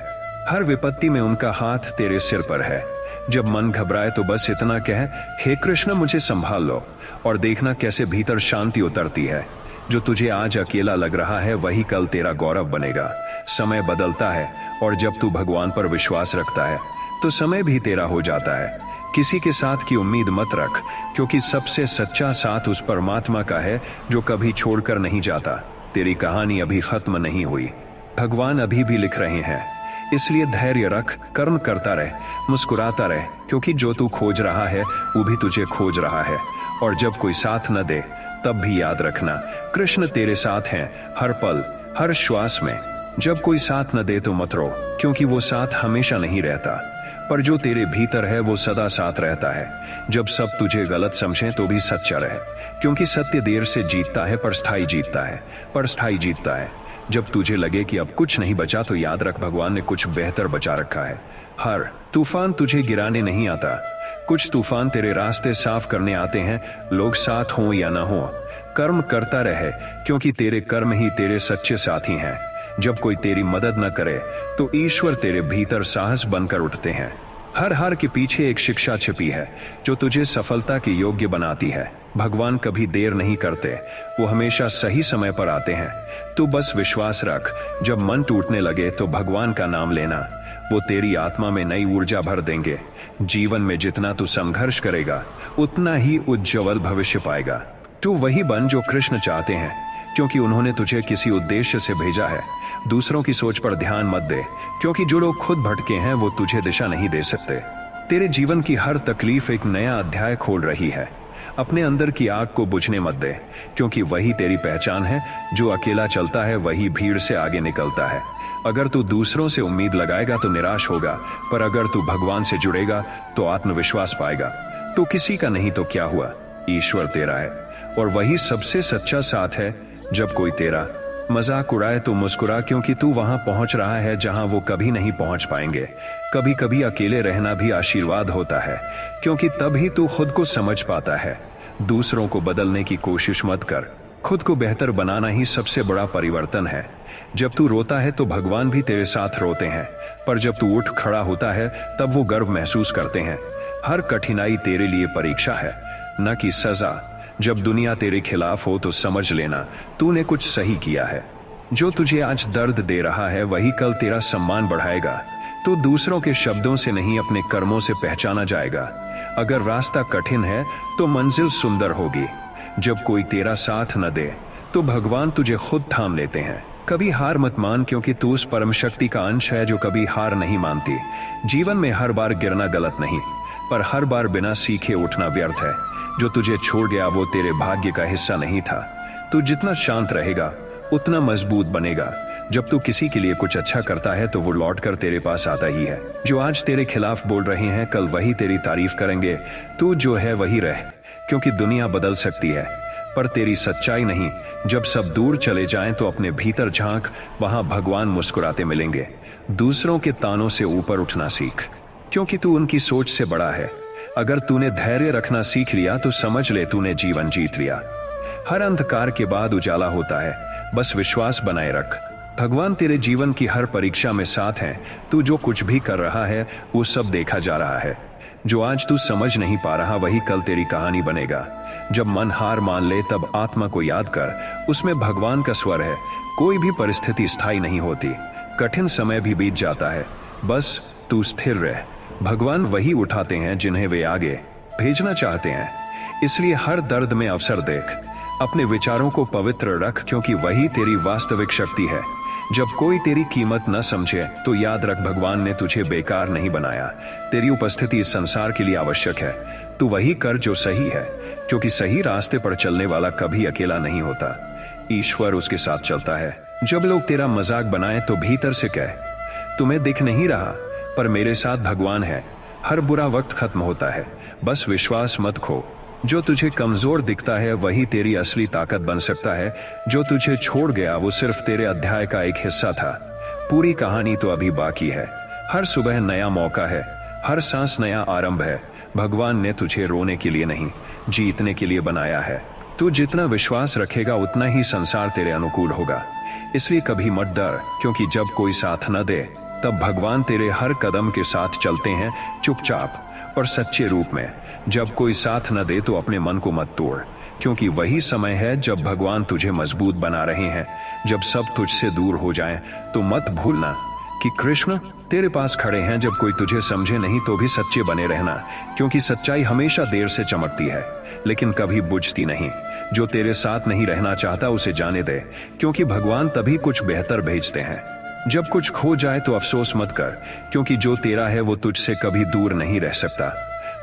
हर विपत्ति में उनका हाथ तेरे सिर पर है। जब मन घबराए तो बस इतना कह, हे कृष्ण मुझे संभाल लो, और देखना कैसे भीतर शांति उतरती है। जो तुझे आज अकेला लग रहा है वही कल तेरा गौरव बनेगा। समय बदलता है, और जब तू भगवान पर विश्वास रखता है तो समय भी तेरा हो जाता है। किसी के साथ की उम्मीद मत रख, क्योंकि सबसे सच्चा साथ उस परमात्मा का है जो कभी छोड़कर नहीं जाता। तेरी कहानी अभी खत्म नहीं हुई। भगवान अभी भी लिख रहे हैं। इसलिए धैर्य रख, कर्म करता रह, मुस्कुराता रह, क्योंकि जो तू खोज रहा है वो भी तुझे खोज रहा है। और जब कोई साथ न दे तब भी याद रखना, कृष्ण तेरे साथ हैं हर पल, हर श्वास में। जब कोई साथ न दे तो मत रो, क्योंकि वो साथ हमेशा नहीं रहता, पर जो तेरे भीतर है वो सदा साथ रहता है। जब सब तुझे गलत समझें तो भी सच्चा रहे, क्योंकि सत्य देर से जीतता है पर स्थाई जीतता है, पर स्थाई जीतता है। जब तुझे लगे कि अब कुछ नहीं बचा तो याद रख, भगवान ने कुछ बेहतर बचा रखा है। हर तूफान तुझे गिराने नहीं आता, कुछ तूफान तेरे रास्ते साफ करने आते हैं। लोग साथ हों या ना हो, कर्म करता रहे, क्योंकि तेरे कर्म ही तेरे सच्चे साथी हैं। जब कोई तेरी मदद न करे तो ईश्वर तेरे भीतर साहस बनकर उठते हैं। हर हार के पीछे एक शिक्षा छिपी है जो तुझे सफलता के योग्य बनाती है। भगवान कभी देर नहीं करते, वो हमेशा सही समय पर आते हैं। तू बस विश्वास रख, जब मन टूटने लगे तो भगवान का नाम लेना, वो तेरी आत्मा में नई ऊर्जा भर देंगे। जीवन में जितना तू संघर्ष करेगा उतना ही उज्जवल भविष्य पाएगा। तू वही बन जो कृष्ण चाहते हैं, क्योंकि उन्होंने तुझे किसी उद्देश्य से भेजा है। दूसरों की सोच पर ध्यान मत दे, क्योंकि जो लोग खुद भटके हैं वो तुझे दिशा नहीं दे सकते। तेरे जीवन की हर तकलीफ एक नया अध्याय खोल रही है। अपने अंदर की आग को बुझने मत दे, क्योंकि वही तेरी पहचान है। जो अकेला चलता है वही भीड़ से आगे निकलता है। अगर तू दूसरों से उम्मीद लगाएगा तो निराश होगा, पर अगर तू भगवान से जुड़ेगा तो आत्मविश्वास पाएगा। तो किसी का नहीं तो क्या हुआ, ईश्वर तेरा है, और वही सबसे सच्चा साथ है। जब कोई तेरा मजाक उड़ाए तो मुस्कुरा, क्योंकि तू वहां पहुंच रहा है जहां वो कभी नहीं पहुंच पाएंगे। कभी कभी अकेले रहना भी आशीर्वाद होता है, क्योंकि तब ही तू खुद को समझ पाता है। दूसरों को बदलने की कोशिश मत कर, खुद को बेहतर बनाना ही सबसे बड़ा परिवर्तन है। जब तू रोता है तो भगवान भी तेरे साथ रोते हैं, पर जब तू उठ खड़ा होता है तब वो गर्व महसूस करते हैं। हर कठिनाई तेरे लिए परीक्षा है, न कि सजा। जब दुनिया तेरे खिलाफ हो तो समझ लेना तूने कुछ सही किया है। जो तुझे आज दर्द दे रहा है वही कल तेरा सम्मान बढ़ाएगा। तो दूसरों के शब्दों से नहीं, अपने कर्मों से पहचाना जाएगा। अगर रास्ता कठिन है तो मंजिल सुंदर होगी। जब कोई तेरा साथ न दे तो भगवान तुझे खुद थाम लेते हैं। कभी हार मत मान, क्योंकि तू उस परम शक्ति का अंश है जो कभी हार नहीं मानती। जीवन में हर बार गिरना गलत नहीं, पर हर बार बिना सीखे उठना व्यर्थ है। जो तुझे छोड़ गया वो तेरे भाग्य का हिस्सा नहीं था। तू जितना शांत रहेगा उतना मजबूत बनेगा। जब तू किसी के लिए कुछ अच्छा करता है तो वो लौट कर तेरे पास आता ही है। जो आज तेरे खिलाफ बोल रहे हैं कल वही तेरी तारीफ करेंगे। तू जो है वही रह, क्योंकि दुनिया बदल सकती है पर तेरी सच्चाई नहीं। जब सब दूर चले जाएं तो अपने भीतर झांक, वहां भगवान मुस्कुराते मिलेंगे। दूसरों के तानों से ऊपर उठना सीख, क्योंकि तू उनकी सोच से बड़ा है। अगर तूने धैर्य रखना सीख लिया तो समझ ले तूने जीवन जीत लिया। हर अंधकार के बाद उजाला होता है, बस विश्वास बनाए रख। भगवान तेरे जीवन की हर परीक्षा में साथ हैं। तू जो कुछ भी कर रहा है वो सब देखा जा रहा है। जो आज तू समझ नहीं पा रहा वही कल तेरी कहानी बनेगा। जब मन हार मान ले तब आत्मा को याद कर, उसमें भगवान का स्वर है। कोई भी परिस्थिति स्थायी नहीं होती, कठिन समय भी बीत जाता है, बस तू स्थिर रह। भगवान वही उठाते हैं जिन्हें वे आगे भेजना चाहते हैं। इसलिए हर दर्द में अवसर देख, अपने विचारों को पवित्र रख, क्योंकि वही तेरी वास्तविक शक्ति है। जब कोई तेरी कीमत न समझे तो याद रख, भगवान ने तुझे बेकार नहीं बनाया। तेरी उपस्थिति इस संसार के लिए आवश्यक है। तू वही कर जो सही है, क्योंकि सही रास्ते पर चलने वाला कभी अकेला नहीं होता, ईश्वर उसके साथ चलता है। जब लोग तेरा मजाक बनाए तो भीतर से कह, तुम्हें दिख नहीं रहा पर मेरे साथ भगवान है। हर बुरा वक्त खत्म होता है, बस विश्वास मत खो। जो तुझे कमजोर दिखता है वही तेरी असली ताकत बन सकता है। जो तुझे छोड़ गया वो सिर्फ तेरे अध्याय का एक हिस्सा था, पूरी कहानी तो अभी बाकी है। हर सुबह नया मौका है, हर सांस नया आरंभ है। भगवान ने तुझे रोने के लिए नहीं, जीतने के लिए बनाया है। तू जितना विश्वास रखेगा उतना ही संसार तेरे अनुकूल होगा। इसलिए कभी मत डर, क्योंकि जब कोई साथ न दे तब भगवान तेरे हर कदम के साथ चलते हैं, चुपचाप और सच्चे रूप में। जब कोई साथ न दे तो अपने मन को मत तोड़, क्योंकि वही समय है जब भगवान तुझे मजबूत बना रहे हैं। जब सब तुझसे दूर हो जाएं तो मत भूलना कि कृष्ण तेरे पास खड़े हैं। जब कोई तुझे समझे नहीं तो भी सच्चे बने रहना, क्योंकि सच्चाई हमेशा देर से चमकती है लेकिन कभी बुझती नहीं। जो तेरे साथ नहीं रहना चाहता उसे जाने दे, क्योंकि भगवान तभी कुछ बेहतर भेजते हैं जब कुछ खो जाए तो अफसोस मत कर, क्योंकि जो तेरा है वो तुझसे कभी दूर नहीं रह सकता।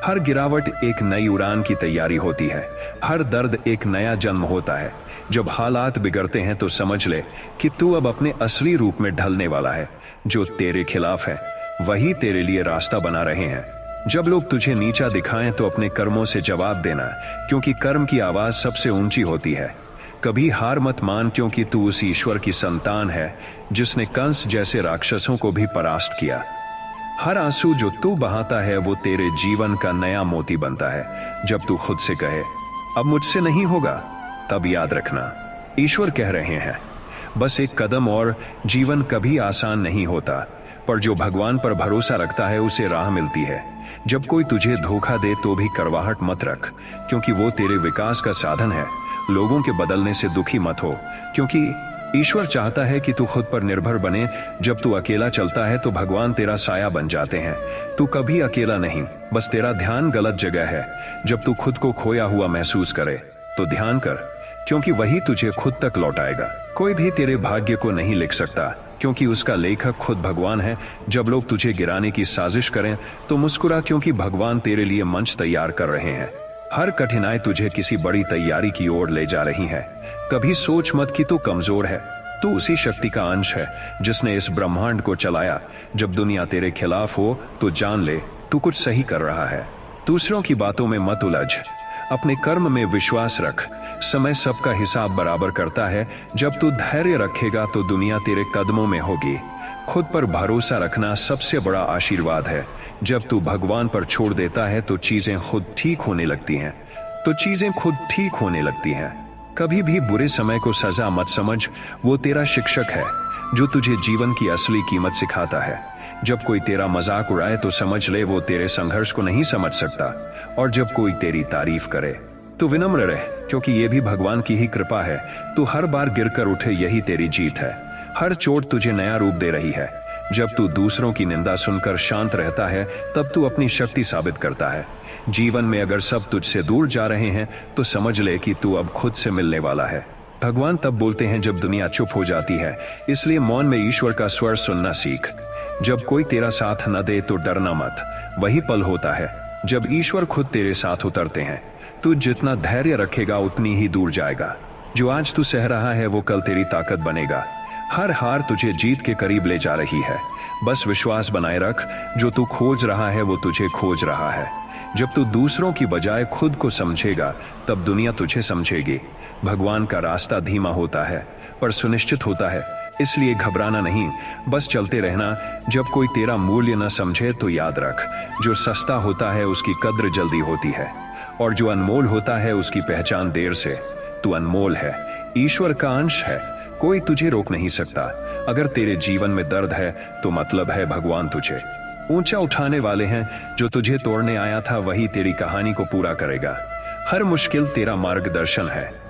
हर गिरावट एक नई उड़ान की तैयारी होती है, हर दर्द एक नया जन्म होता है। जब हालात बिगड़ते हैं तो समझ ले कि तू अब अपने असली रूप में ढलने वाला है। जो तेरे खिलाफ है वही तेरे लिए रास्ता बना रहे हैं। जब लोग तुझे नीचा दिखाएं तो अपने कर्मों से जवाब देना, क्योंकि कर्म की आवाज सबसे ऊंची होती है। कभी हार मत मान, क्योंकि तू उस ईश्वर की संतान है जिसने कंस जैसे राक्षसों को भी परास्त किया। हर आंसू जो तू बहाता है वो तेरे जीवन का नया मोती बनता है। जब तू खुद से कहे अब मुझसे नहीं होगा, तब याद रखना ईश्वर कह रहे हैं बस एक कदम और। जीवन कभी आसान नहीं होता, पर जो भगवान पर भरोसा रखता है उसे राह मिलती है। जब कोई तुझे धोखा दे तो भी कड़वाहट मत रख, क्योंकि वो तेरे विकास का साधन है। लोगों के बदलने से दुखी मत हो, क्योंकि ईश्वर चाहता है कि तू खुद पर निर्भर बने। जब तू अकेला चलता है तो भगवान तेरा साया बन जाते हैं। तू कभी अकेला नहीं, बस तेरा ध्यान गलत जगह है। जब तू खुद को खोया हुआ महसूस करे तो ध्यान कर, क्योंकि वही तुझे खुद तक लौटाएगा। कोई भी तेरे भाग्य को नहीं लिख सकता, क्योंकि उसका लेखक खुद भगवान है। जब लोग तुझे गिराने की साजिश करें तो मुस्कुरा, क्योंकि भगवान तेरे लिए मंच तैयार कर रहे हैं। हर कठिनाई तुझे किसी बड़ी तैयारी की ओर ले जा रही है। कभी सोच मत कि तू कमजोर है, तू उसी शक्ति का अंश है जिसने इस ब्रह्मांड को चलाया। जब दुनिया तेरे खिलाफ हो तो जान ले तू कुछ सही कर रहा है। दूसरों की बातों में मत उलझ, अपने कर्म में विश्वास रख। समय सबका हिसाब बराबर करता है। जब तू धैर्य रखेगा तो दुनिया तेरे कदमों में होगी। खुद पर भरोसा रखना सबसे बड़ा आशीर्वाद है। जब तू भगवान पर छोड़ देता है तो चीजें खुद ठीक होने लगती हैं। कभी भी बुरे समय को सजा मत समझ, वो तेरा शिक्षक है जो तुझे जीवन की असली कीमत सिखाता है। जब कोई तेरा मजाक उड़ाए तो समझ ले वो तेरे संघर्ष को नहीं समझ सकता। और जब कोई तेरी तारीफ करे तो विनम्र रह, क्योंकि ये भी भगवान की ही कृपा है। तू हर बार गिरकर उठे, यही तेरी जीत है। हर चोट तुझे नया रूप दे रही है। जब तू दूसरों की निंदा सुनकर शांत रहता है तब तू अपनी शक्ति साबित करता है। जीवन में अगर सब तुझसे दूर जा रहे हैं तो समझ ले कि तू अब खुद से मिलने वाला है। भगवान तब बोलते हैं जब दुनिया चुप हो जाती है, इसलिए मौन में ईश्वर का स्वर सुनना सीख। जब कोई तेरा साथ न दे तो डरना मत, वही पल होता है जब ईश्वर खुद तेरे साथ उतरते हैं। तू जितना धैर्य रखेगा उतनी ही दूर जाएगा। जो आज तू सह रहा है वो कल तेरी ताकत बनेगा। हर हार तुझे जीत के करीब ले जा रही है। बस विश्वास बनाए रख, जो तू खोज रहा है वो तुझे खोज रहा है। जब तू दूसरों की बजाय खुद को समझेगा तब दुनिया तुझे समझेगी। भगवान का रास्ता धीमा होता है पर सुनिश्चित होता है, इसलिए घबराना नहीं, बस चलते रहना। जब कोई तेरा मूल्य न समझे तो याद रख, जो सस्ता होता है उसकी कद्र जल्दी होती है, और जो अनमोल होता है उसकी पहचान देर से। तू अनमोल है, ईश्वर का अंश है, कोई तुझे रोक नहीं सकता। अगर तेरे जीवन में दर्द है तो मतलब है भगवान तुझे ऊंचा उठाने वाले हैं। जो तुझे तोड़ने आया था वही तेरी कहानी को पूरा करेगा। हर मुश्किल तेरा मार्गदर्शन है।